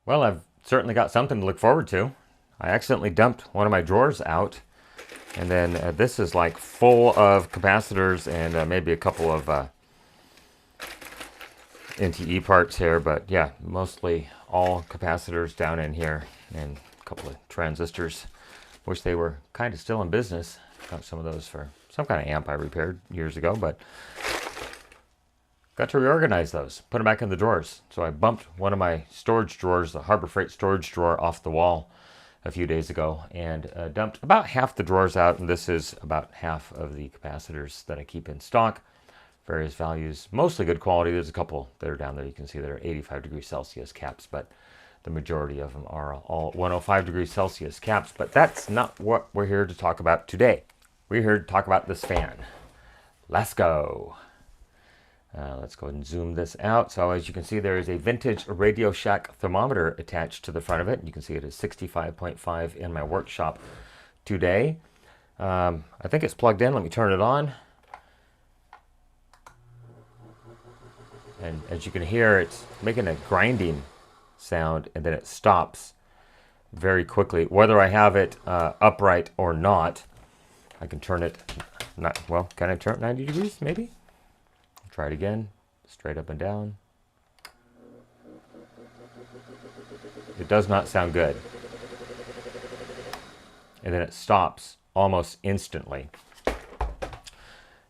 Well, I've certainly got something to look forward to. I accidentally dumped one of my drawers out, and then this is like full of capacitors and maybe a couple of NTE parts here, but yeah, mostly all capacitors down in here and a couple of transistors. Wish they were kind of still in business. Got some of those for some kind of amp I repaired years ago, but got to reorganize those, put them back in the drawers. So I bumped one of my storage drawers, the Harbor Freight storage drawer, off the wall a few days ago and dumped about half the drawers out, and this is about half of the capacitors that I keep in stock. Various values, mostly good quality. There's a couple that are down there you can see that are 85 degrees Celsius caps, but the majority of them are all 105 degrees Celsius caps. But that's not what we're here to talk about today. We're here to talk about this fan, Lasko. Let's go ahead and zoom this out. So as you can see, there is a vintage Radio Shack thermometer attached to the front of it. You can see it is 65.5 in my workshop today. I think it's plugged in. Let me turn it on. And as you can hear, it's making a grinding sound, and then it stops very quickly. Whether I have it upright or not, I can turn it, can I turn it 90 degrees maybe? Try it again, straight up and down. It does not sound good. And then it stops almost instantly.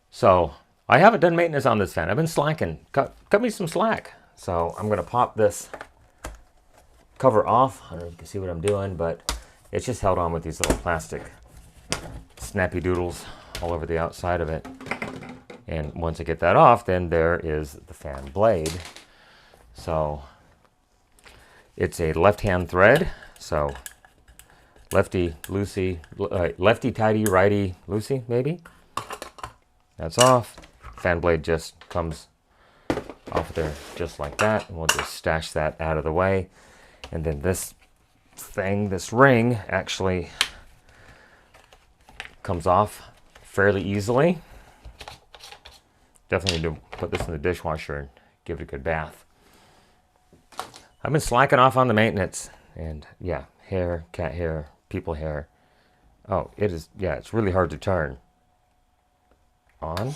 So I haven't done maintenance on this fan. I've been slacking. Cut me some slack. So I'm going to pop this cover off. I don't know if you can see what I'm doing, but it's just held on with these little plastic snappy doodles all over the outside of it. And once I get that off, then there is the fan blade. So it's a left-hand thread. So lefty, loosey, lefty tighty, righty, loosey, maybe. That's off. Fan blade just comes off there just like that. And we'll just stash that out of the way. And then this thing, this ring, actually comes off fairly easily. Definitely need to put this in the dishwasher and give it a good bath. I've been slacking off on the maintenance. And yeah, hair, cat hair, people hair. Oh, it is, yeah, it's really hard to turn. On.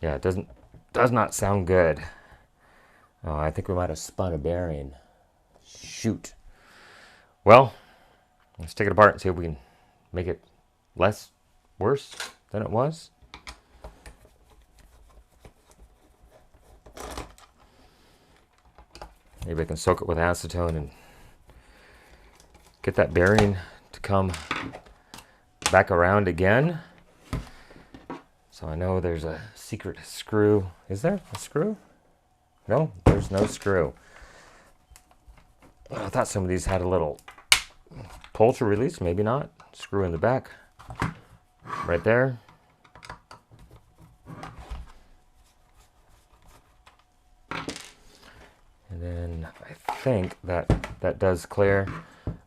Yeah, it does not sound good. Oh, I think we might have spun a bearing. Shoot. Well, let's take it apart and see if we can make it worse than it was. Maybe I can soak it with acetone and get that bearing to come back around again. So I know there's a secret screw. Is there a screw? No, there's no screw. I thought some of these had a little pull to release, maybe not. Screw in the back, right there. And then I think that does clear.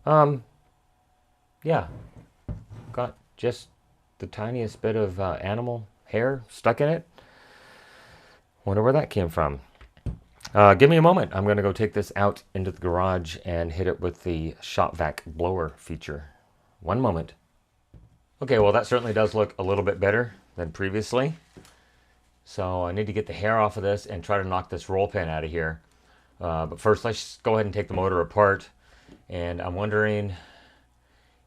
Yeah, got just the tiniest bit of animal hair stuck in it. Wonder where that came from. Give me a moment. I'm going to go take this out into the garage and hit it with the shop vac blower feature. One moment. Okay, well that certainly does look a little bit better than previously. So I need to get the hair off of this and try to knock this roll pin out of here. But first let's go ahead and take the motor apart. And I'm wondering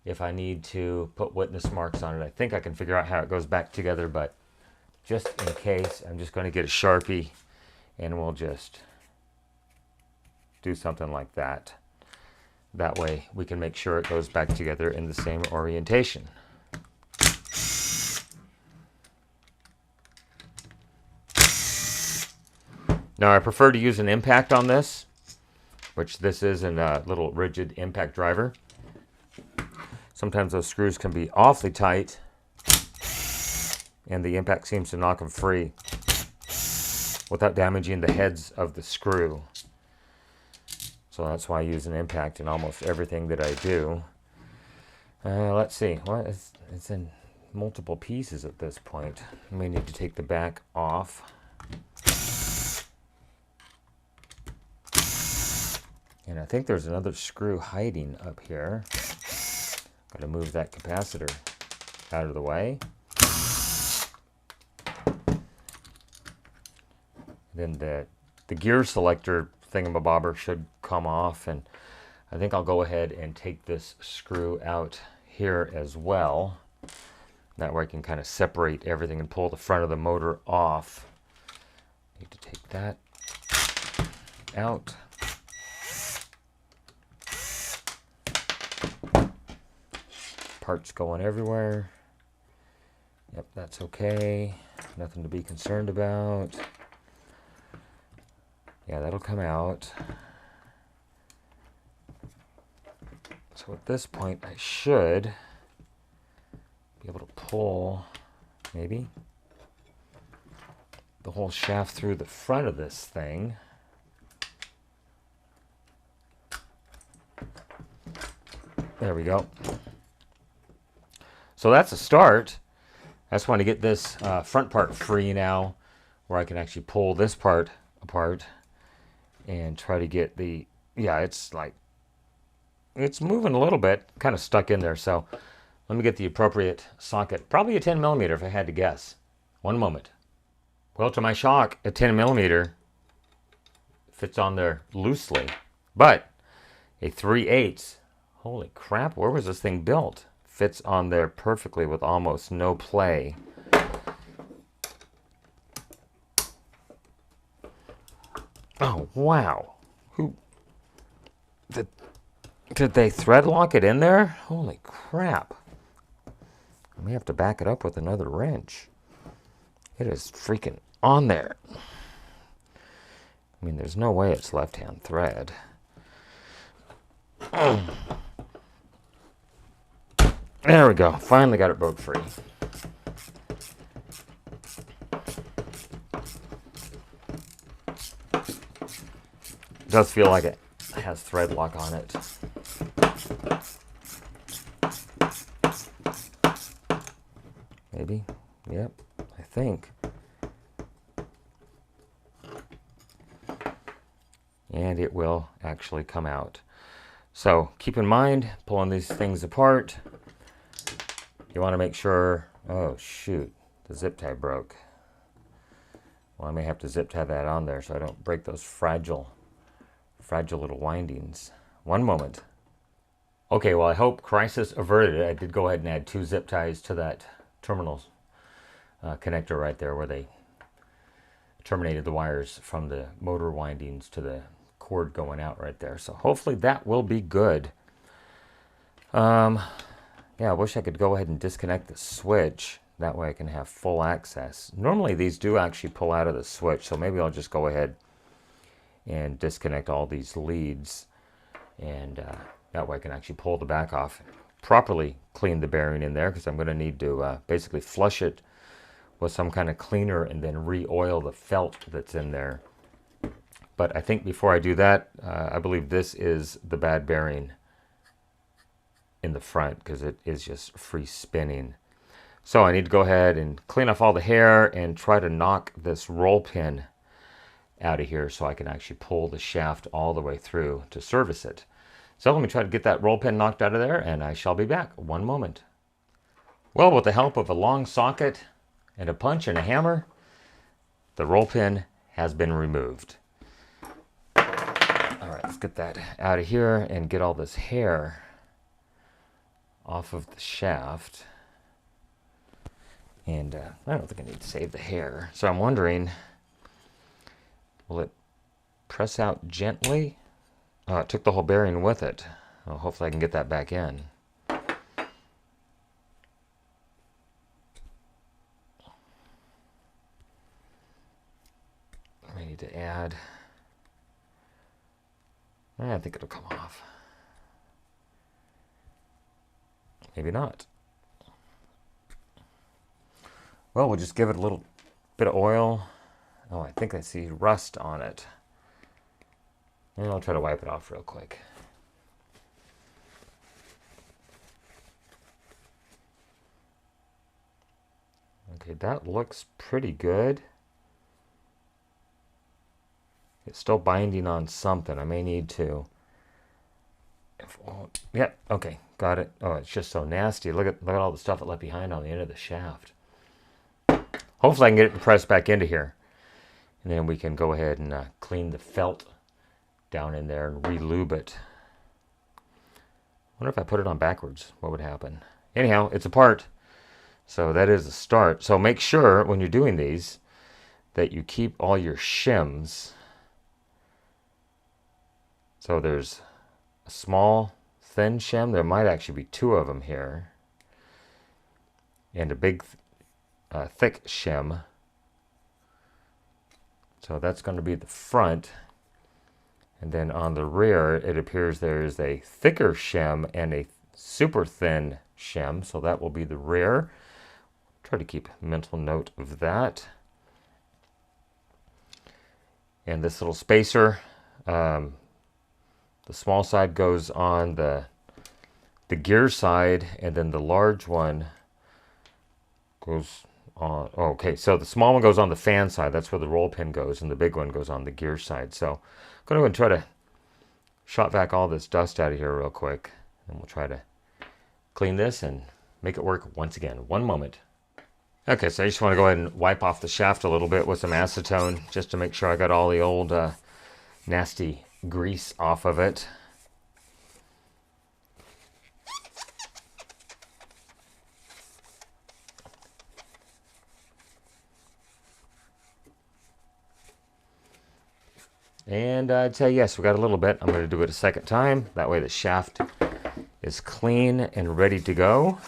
if I need to put witness marks on it. I think I can figure out how it goes back together, but just in case, I'm just going to get a Sharpie and we'll just do something like that. That way we can make sure it goes back together in the same orientation. Now I prefer to use an impact on this, which this is a little rigid impact driver. Sometimes those screws can be awfully tight and the impact seems to knock them free without damaging the heads of the screw. So that's why I use an impact in almost everything that I do. Let's see. Well, it's in multiple pieces at this point. I may need to take the back off. And I think there's another screw hiding up here. Got to move that capacitor out of the way. Then the gear selector thingamabobber should come off, and I think I'll go ahead and take this screw out here as well. That way I can kind of separate everything and pull the front of the motor off. Need to take that out. Parts going everywhere. Yep, that's okay. Nothing to be concerned about. Yeah, that'll come out. So at this point, I should be able to pull, maybe, the whole shaft through the front of this thing. There we go. So that's a start. I just want to get this front part free now, where I can actually pull this part apart and try to get the, yeah, it's moving a little bit, kind of stuck in there. So let me get the appropriate socket, probably a 10 millimeter if I had to guess. One moment. Well, to my shock, a 10 millimeter fits on there loosely, but a 3/8, holy crap, where was this thing built? Fits on there perfectly with almost no play. Oh, wow. Who did they thread lock it in there? Holy crap. I may have to back it up with another wrench. It is freaking on there. I mean, there's no way it's left-hand thread. There we go. Finally got it broke free. It does feel like it has thread lock on it. Maybe. Yep, I think. And it will actually come out. So keep in mind, pulling these things apart, you want to make sure, oh shoot, the zip tie broke. Well, I may have to zip tie that on there so I don't break those fragile little windings. One moment. Okay, well, I hope crisis averted. I did go ahead and add 2 zip ties to that terminal connector right there where they terminated the wires from the motor windings to the cord going out right there. So hopefully that will be good. Yeah, I wish I could go ahead and disconnect the switch. That way I can have full access. Normally these do actually pull out of the switch, so maybe I'll just go ahead and disconnect all these leads, and that way I can actually pull the back off, properly clean the bearing in there, because I'm going to need to basically flush it with some kind of cleaner and then re-oil the felt that's in there. But I think before I do that, I believe this is the bad bearing in the front, because it is just free spinning. So I need to go ahead and clean off all the hair and try to knock this roll pin out of here so I can actually pull the shaft all the way through to service it. So let me try to get that roll pin knocked out of there, and I shall be back. One moment. Well, with the help of a long socket and a punch and a hammer, the roll pin has been removed. All right, let's get that out of here and get all this hair off of the shaft. And I don't think I need to save the hair. So I'm wondering, will it press out gently? Oh, it took the whole bearing with it. Well, hopefully I can get that back in. I need to add. I think it'll come off. Maybe not. Well, we'll just give it a little bit of oil. Oh, I think I see rust on it. And I'll try to wipe it off real quick. Okay, that looks pretty good. It's still binding on something. I may need to Yeah, okay, got it. Oh, it's just so nasty. Look at all the stuff it left behind on the end of the shaft. Hopefully I can get it pressed back into here. And then we can go ahead and clean the felt down in there and re-lube it. I wonder if I put it on backwards, what would happen? Anyhow, it's apart. So that is a start. So make sure when you're doing these that you keep all your shims. So there's a small, thin shim. There might actually be two of them here. And a big, thick shim. So that's going to be the front. And then on the rear, it appears there is a thicker shim and a super thin shim. So that will be the rear. Try to keep mental note of that. And this little spacer, the small side goes on the gear side, and then the large one goes on. Oh, okay, so the small one goes on the fan side. That's where the roll pin goes, and the big one goes on the gear side. So I'm going to go and try to shot vac all this dust out of here real quick, and we'll try to clean this and make it work once again. One moment. Okay, so I just want to go ahead and wipe off the shaft a little bit with some acetone just to make sure I got all the old nasty grease off of it. And I'd say yes, we got a little bit. I'm going to do it a second time. That way the shaft is clean and ready to go.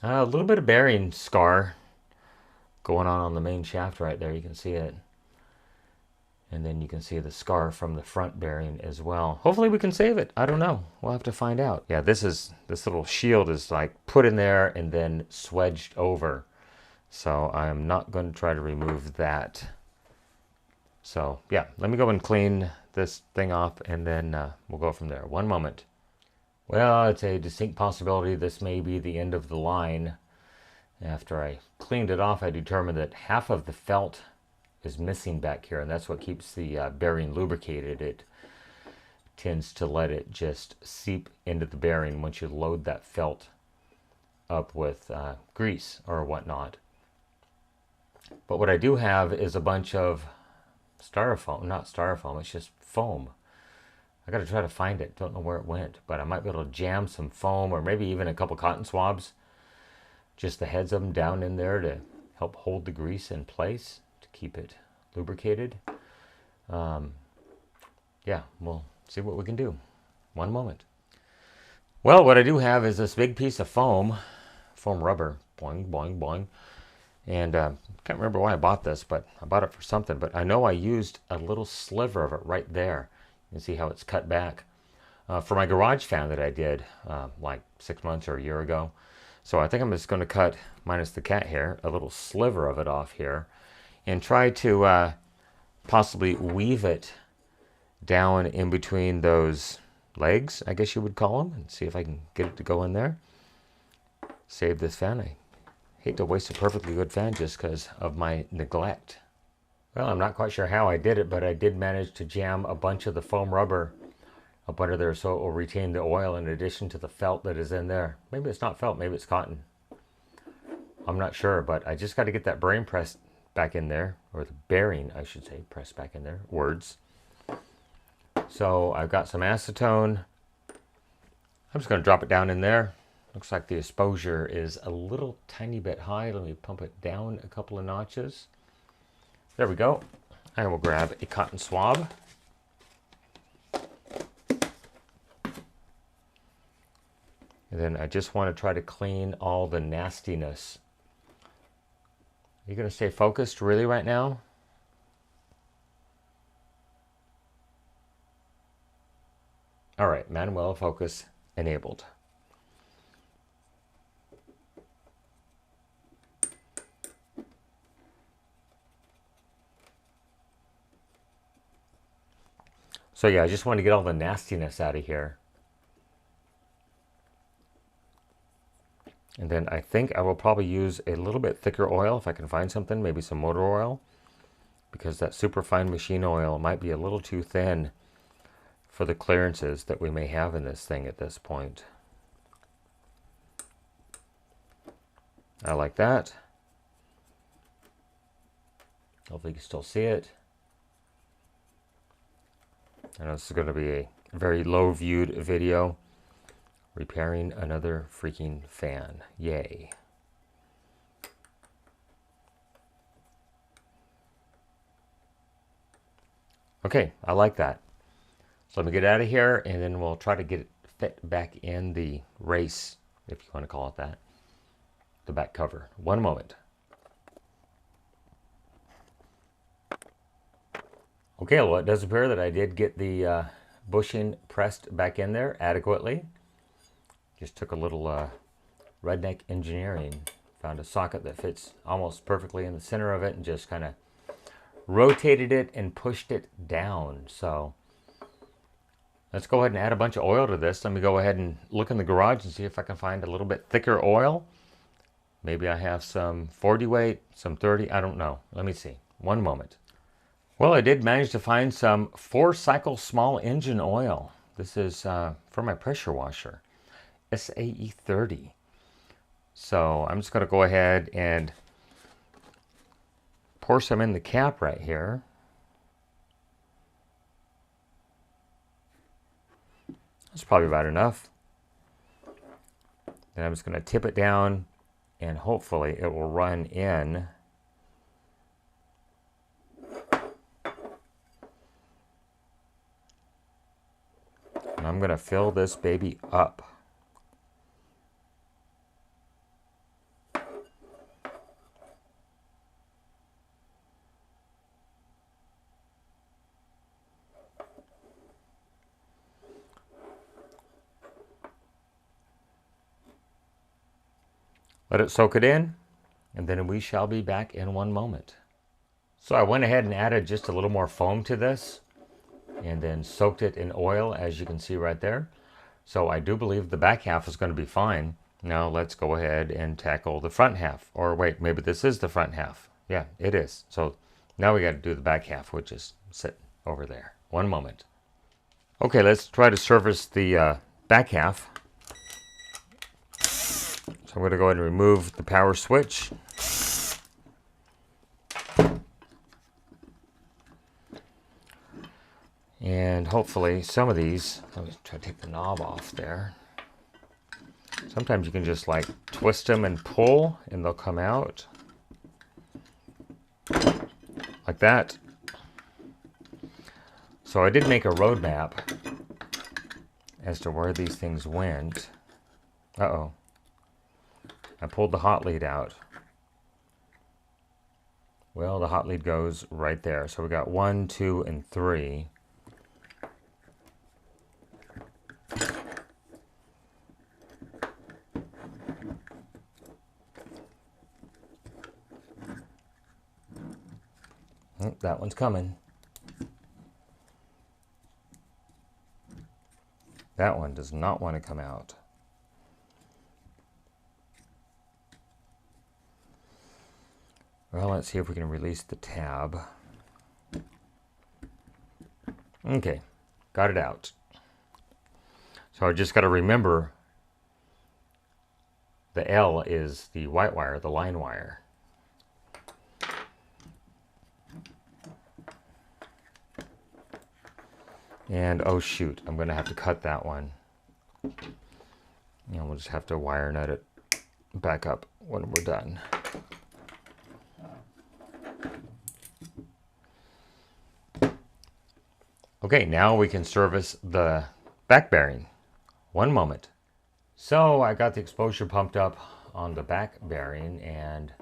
A little bit of bearing scar going on the main shaft right there. You can see it. And then you can see the scar from the front bearing as well. Hopefully we can save it. I don't know. We'll have to find out. Yeah, this little shield is like put in there and then swedged over. So I'm not going to try to remove that. So yeah, let me go and clean this thing off, and then we'll go from there. One moment. Well, it's a distinct possibility this may be the end of the line. After I cleaned it off, I determined that half of the felt is missing back here, and that's what keeps the bearing lubricated. It tends to let it just seep into the bearing once you load that felt up with grease or whatnot. But what I do have is a bunch of styrofoam, not styrofoam, it's just foam. I got to try to find it. Don't know where it went, but I might be able to jam some foam or maybe even a couple cotton swabs, just the heads of them down in there to help hold the grease in place, to keep it lubricated. Yeah, we'll see what we can do. One moment. Well, what I do have is this big piece of foam rubber, boing, boing, boing. And can't remember why I bought this, but I bought it for something. But I know I used a little sliver of it right there. You can see how it's cut back for my garage fan that I did like 6 months or a year ago. So I think I'm just going to cut, minus the cat hair, a little sliver of it off here and try to possibly weave it down in between those legs, I guess you would call them, and see if I can get it to go in there. Save this fan. I hate to waste a perfectly good fan just because of my neglect. Well, I'm not quite sure how I did it, but I did manage to jam a bunch of the foam rubber up under there so it will retain the oil in addition to the felt that is in there. Maybe it's not felt, maybe it's cotton. I'm not sure, but I just got to get that bearing pressed back in there, or the bearing, I should say, pressed back in there. Words. So I've got some acetone. I'm just going to drop it down in there. Looks like the exposure is a little tiny bit high. Let me pump it down a couple of notches. There we go. And we'll grab a cotton swab. And then I just want to try to clean all the nastiness. Are you going to stay focused really right now? All right, Manual focus enabled. So yeah, I just want to get all the nastiness out of here. And then I think I will probably use a little bit thicker oil if I can find something, maybe some motor oil, because that superfine machine oil might be a little too thin for the clearances that we may have in this thing at this point. I like that. Hopefully you can still see it. I know this is going to be a very low viewed video. Repairing another freaking fan. Yay. Okay, I like that. So let me get out of here and then we'll try to get it fit back in the race, if you want to call it that. The back cover. One moment. Okay, well, it does appear that I did get the bushing pressed back in there adequately. Just took a little redneck engineering. Found a socket that fits almost perfectly in the center of it and just kind of rotated it and pushed it down. So let's go ahead and add a bunch of oil to this. Let me go ahead and look in the garage and see if I can find a little bit thicker oil. Maybe I have some 40 weight, some 30, I don't know. Let me see. One moment. Well, I did manage to find some 4-cycle small engine oil. This is for my pressure washer, SAE 30. So I'm just going to go ahead and pour some in the cap right here. That's probably about enough. Then I'm just going to tip it down and hopefully it will run in. And I'm going to fill this baby up. Let it soak it in, and then we shall be back in one moment. So I went ahead and added just a little more foam to this, and then soaked it in oil, as you can see right there. So I do believe the back half is going to be fine. Now let's go ahead and tackle the front half. Or wait, maybe this is the front half. Yeah, it is. So now we got to do the back half, which is sit over there. One moment. Okay, let's try to service the back half. So I'm going to go ahead and remove the power switch. And hopefully some of these, let me try to take the knob off there. Sometimes you can just like twist them and pull and they'll come out. Like that. So I did make a road map as to where these things went. Uh-oh. I pulled the hot lead out. Well, the hot lead goes right there. So we got 1, 2, and 3. Oh, that one's coming. That one does not want to come out. Well, let's see if we can release the tab. Okay, got it out. So I just got to remember the L is the white wire, the line wire. And oh shoot, I'm going to have to cut that one. And we'll just have to wire nut it back up when we're done. Okay, now we can service the back bearing. One moment. So I got the exposure pumped up on the back bearing, and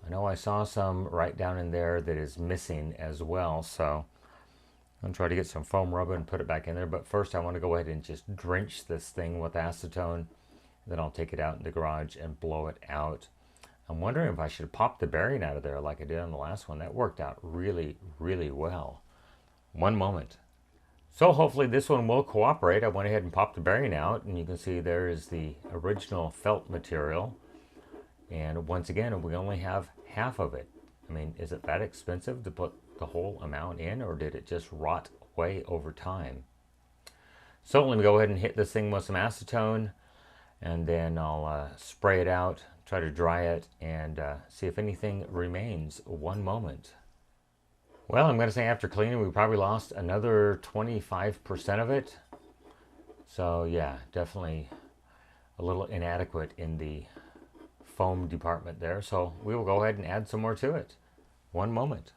I know I saw some right down in there that is missing as well. So I'm going to try to get some foam rubber and put it back in there. But first I want to go ahead and just drench this thing with acetone. Then I'll take it out in the garage and blow it out. I'm wondering if I should pop the bearing out of there like I did on the last one. That worked out really, really well. One moment. So hopefully this one will cooperate. I went ahead and popped the bearing out, and you can see there is the original felt material. And once again, we only have half of it. I mean, is it that expensive to put the whole amount in, or did it just rot away over time? So let me go ahead and hit this thing with some acetone, and then I'll spray it out, try to dry it, and see if anything remains. One moment. Well, I'm going to say after cleaning, we probably lost another 25% of it. So yeah, definitely a little inadequate in the foam department there. So we will go ahead and add some more to it. One moment.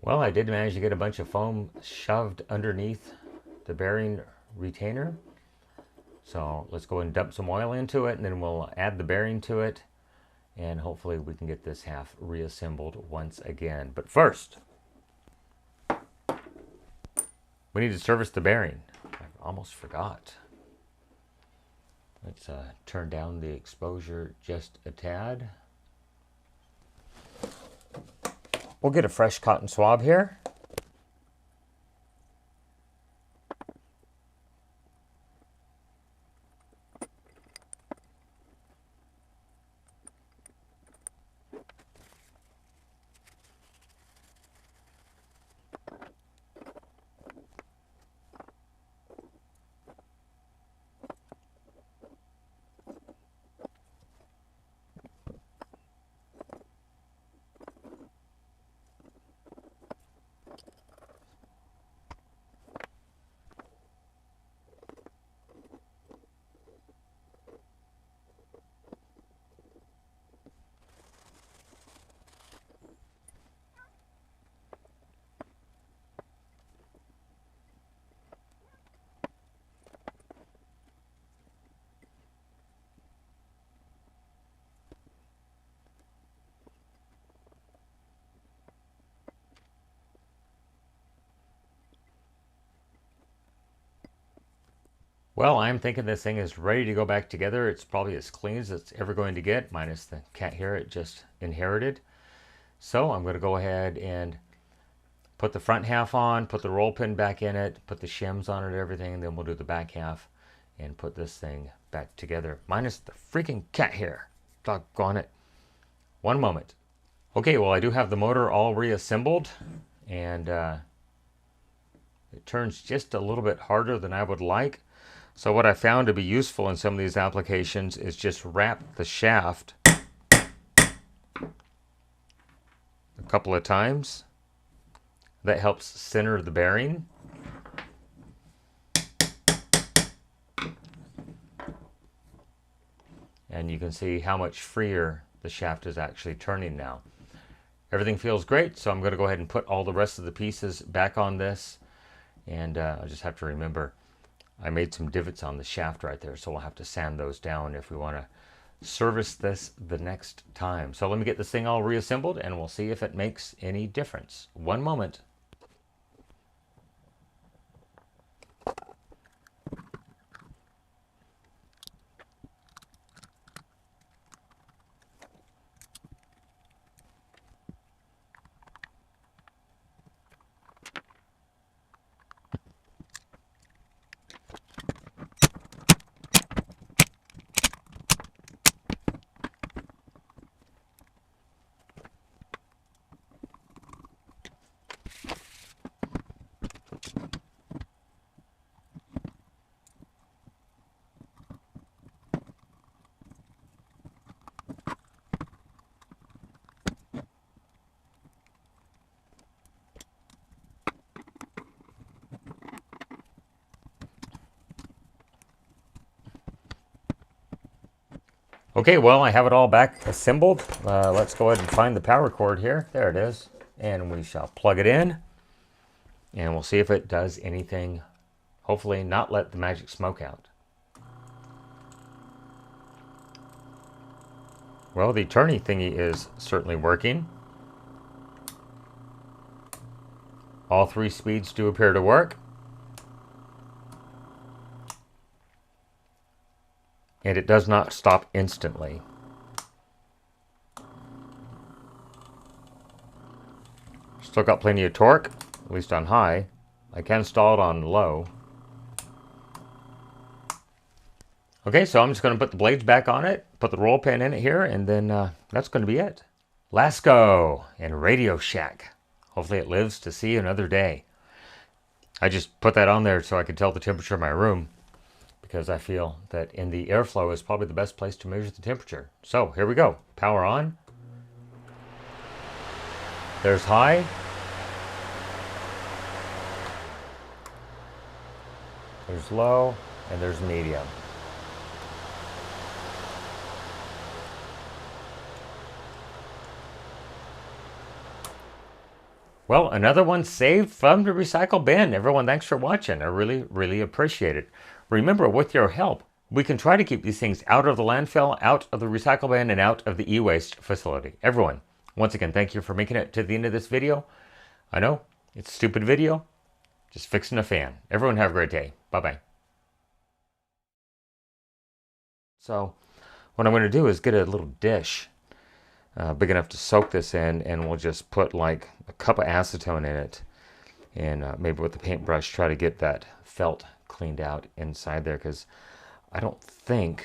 Well, I did manage to get a bunch of foam shoved underneath the bearing retainer. So let's go and dump some oil into it, and then we'll add the bearing to it, and hopefully we can get this half reassembled once again. But first, we need to service the bearing. I almost forgot. Let's turn down the exposure just a tad. We'll get a fresh cotton swab here. Well, I'm thinking this thing is ready to go back together. It's probably as clean as it's ever going to get, minus the cat hair it just inherited. So I'm going to go ahead and put the front half on, put the roll pin back in it, put the shims on it, everything, and then we'll do the back half and put this thing back together, minus the freaking cat hair. Doggone it. One moment. Okay, well, I do have the motor all reassembled, and it turns just a little bit harder than I would like. So what I found to be useful in some of these applications is just wrap the shaft a couple of times. That helps center the bearing. And you can see how much freer the shaft is actually turning now. Everything feels great, so I'm going to go ahead and put all the rest of the pieces back on this. And I just have to remember, I made some divots on the shaft right there, so we'll have to sand those down if we want to service this the next time. So let me get this thing all reassembled, and we'll see if it makes any difference. One moment. Okay, well, I have it all back assembled. Let's go ahead and find the power cord here. There it is. And we shall plug it in. And we'll see if it does anything. Hopefully not let the magic smoke out. Well, the turning thingy is certainly working. All three speeds do appear to work. And it does not stop instantly. Still got plenty of torque, at least on high. I can install it on low. Okay, so I'm just going to put the blades back on it, put the roll pin in it here, and then that's going to be it. Lasko and Radio Shack. Hopefully it lives to see another day. I just put that on there so I could tell the temperature of my room, because I feel that in the airflow is probably the best place to measure the temperature. So here we go. Power on. There's high. There's low, and there's medium. Well, another one saved from the recycle bin. Everyone, thanks for watching. I really, really appreciate it. Remember, with your help, we can try to keep these things out of the landfill, out of the recycle bin, and out of the e-waste facility. Everyone, once again, thank you for making it to the end of this video. I know, it's a stupid video, just fixing a fan. Everyone have a great day. Bye-bye. So, what I'm going to do is get a little dish big enough to soak this in, and we'll just put like a cup of acetone in it, and maybe with the paintbrush try to get that felt cleaned out inside there, because I don't think